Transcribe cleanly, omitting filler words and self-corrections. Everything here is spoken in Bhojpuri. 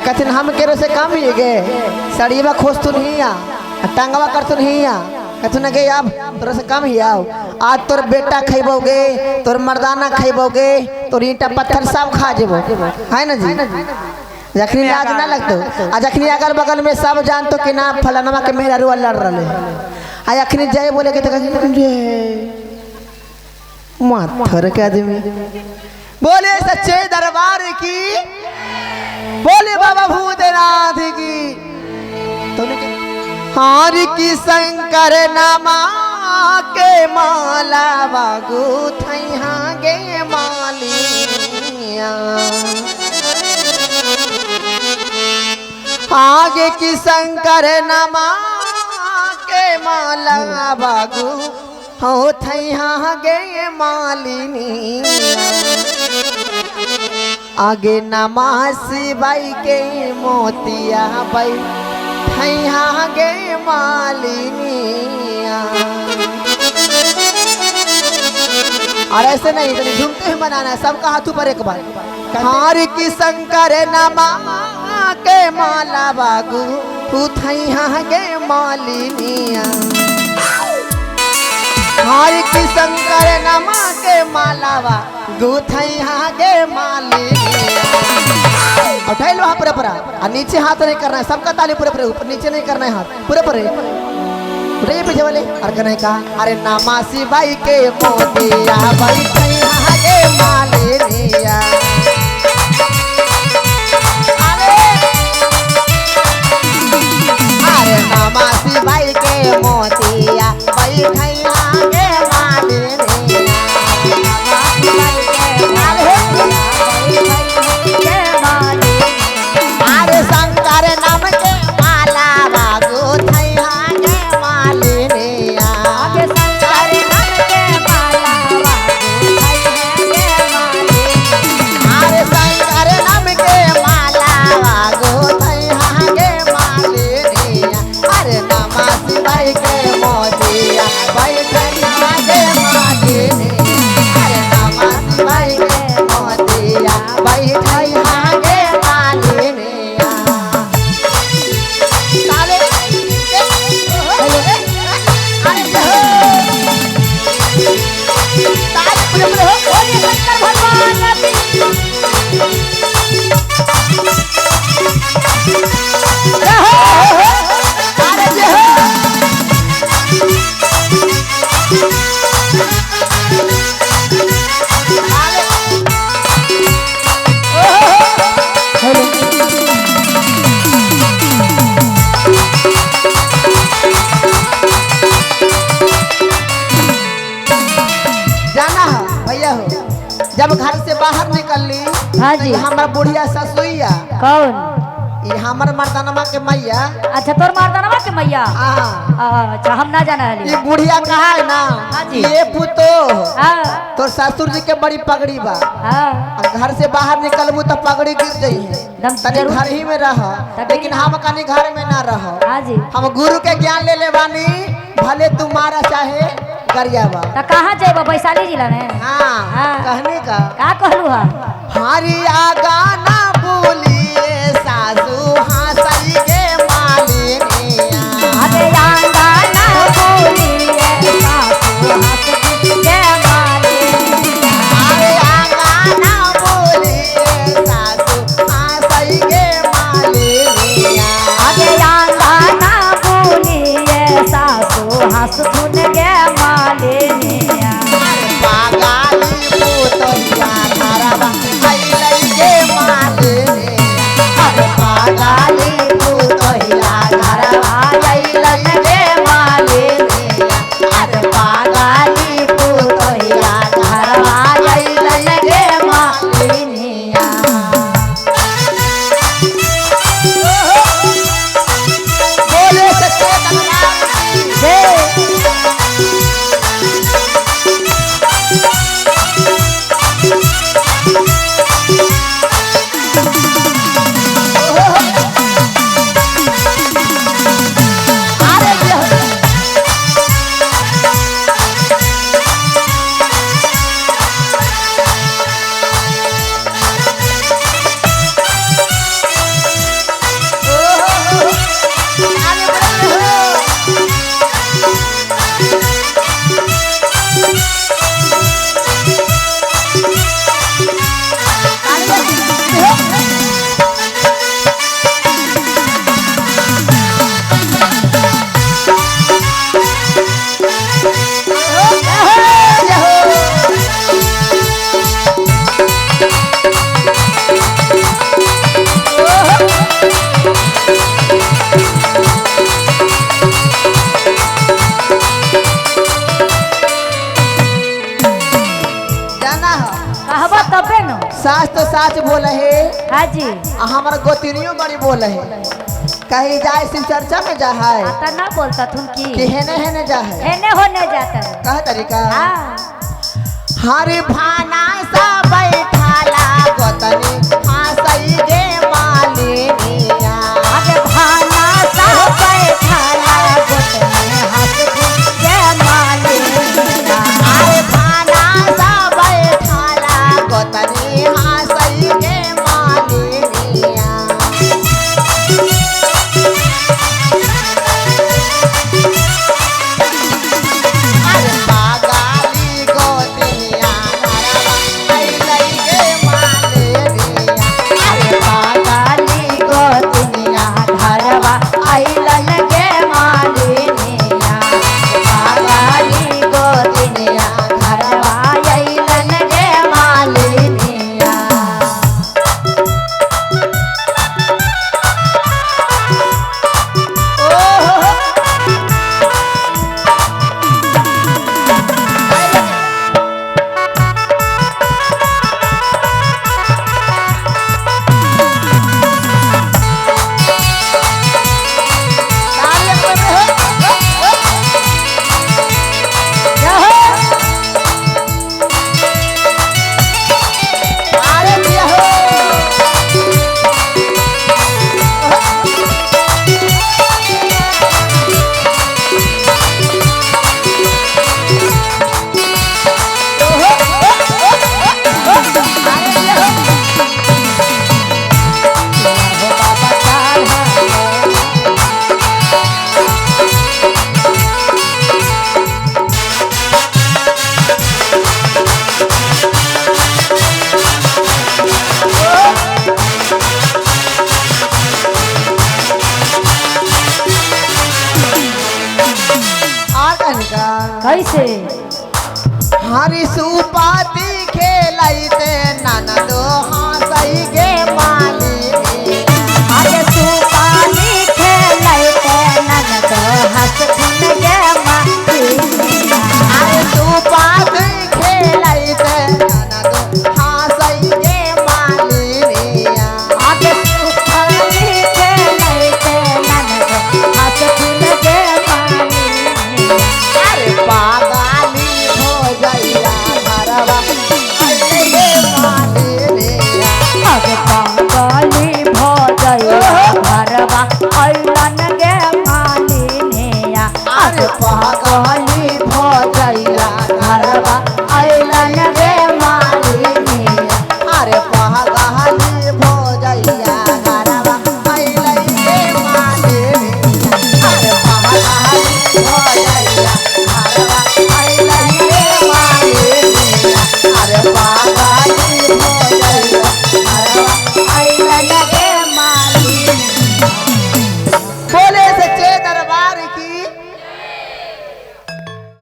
कहते हम केरो से काम ही गे सड़ीवा खोज तू नहीं आ टांगवा कर तू नहीं आ कहते ना गे अब तोरा से कम ही आओ आज तोर बेटा खेबोगे तोर मर्दाना खेबोगे तोर ईंटा पत्थर सब खा जेबो है ना जी जखनी लाज ना लगतो आ जखनी अगल बगल में सब जानतो कि ना फलाना के मेरा रुआ लड़ रहे आ अखनी जय बोले के माथर के आदमी बोले सच्चे दरबार की बोले बाबा भूतनाथ की तो हार की शंकर नामा के माला बागू थैहा गे मालिया आगे की शंकर नमा के माला बागू हो थैहा गे मालिनी आगे नमा शिवाई के मोतिया बाई थैहा गे मालिनी और ऐसे नहीं तो झूमते हुए बनाना है सबका हाथों पर एक बार हार की शंकर नमा के माला बागू तू थैहा गे मालिनिया हार की शंकर नमा के माला बागू थैहा गे मालिनिया उठा लो हाथ पूरा पूरा और नीचे हाथ नहीं करना है सबका ताली पूरे पूरे ऊपर नीचे नहीं करना है हाथ पूरे पूरे पूरे पीछे वाले और कहने का अरे नामा शिवाई के मोतिया बाई थैहा गे मालिनिया नामा शिवाई के मोतिया बाई थैहा गे मालिनिया अरे शंकर नाम के माला बागू थैहा गे मालिनिया शंकर नाम के माला बागू थैहा गे मालिनिया अरे शंकर नाम के माला बागू थैहा गे मालिनिया अरे नामा शिवाई के मोतिया बाई थैहा गे मालिनिया अरे नामा शिवाई के मोतिया बाई थैहा गे मालिनिया ताले ताले पूरे हो बोलिए शंकर भगवान जब घर से बाहर निकलली हाँ जी हमारा बुढ़िया ससुइया कौन ये हमार मर्दानमा के मैया अच्छा तोर मर्दानमा के मैया अच्छा हम ना जाना है ये बुढ़िया कहा है ना हाँ जी ये पुतो तो ससुर जी के बड़ी पगड़ी बा घर से बाहर निकलबू तो पगड़ी गिर जाई तनी घर ही में रह लेकिन हम कनी घर में ना रह हाँ जी हम गुरु के ज्ञान ले ले बानी भले तुम्हारा चाहे करियाबा तो कहाँ जाए वैशाली जिला में हाँ कहने का कहलू हा हरिया गाना बोलिए सासू हंसई के मालिनिया हरिया गाना बोलिए सासू हंसई के मालिनिया हरिया गाना बोलिए सासू हंसई के मालिनिया हरिया गाना बोलिए सासू हंस धुन के मालिनिया पागाली पुतरिया धरवा खैलै के मालिनिया हाँ जी हमारा गोतिनियों बड़ी बोले है कहीं जाए शिव चर्चा में जा है आता ना बोलता तुम की कि हेने जा है हेने होने जाता है। कहा तरीका हाँ हरे भाना सा बैठाला गोतनी हंसई गे मालिनिया अरे भाना सा बैठाला गोतनी हंस के मालिनिया अरे भाना सा बैठाला गोतनी हंसई गे मालिनिया अरे बागाली गोतनिया अरे पागाली गोतनिया घरवा आइलन गे मालिनिया पागाली गोतनिया घरवा आइलन गे मालिनिया। कैसे हरी सुपाती खेलते ननदो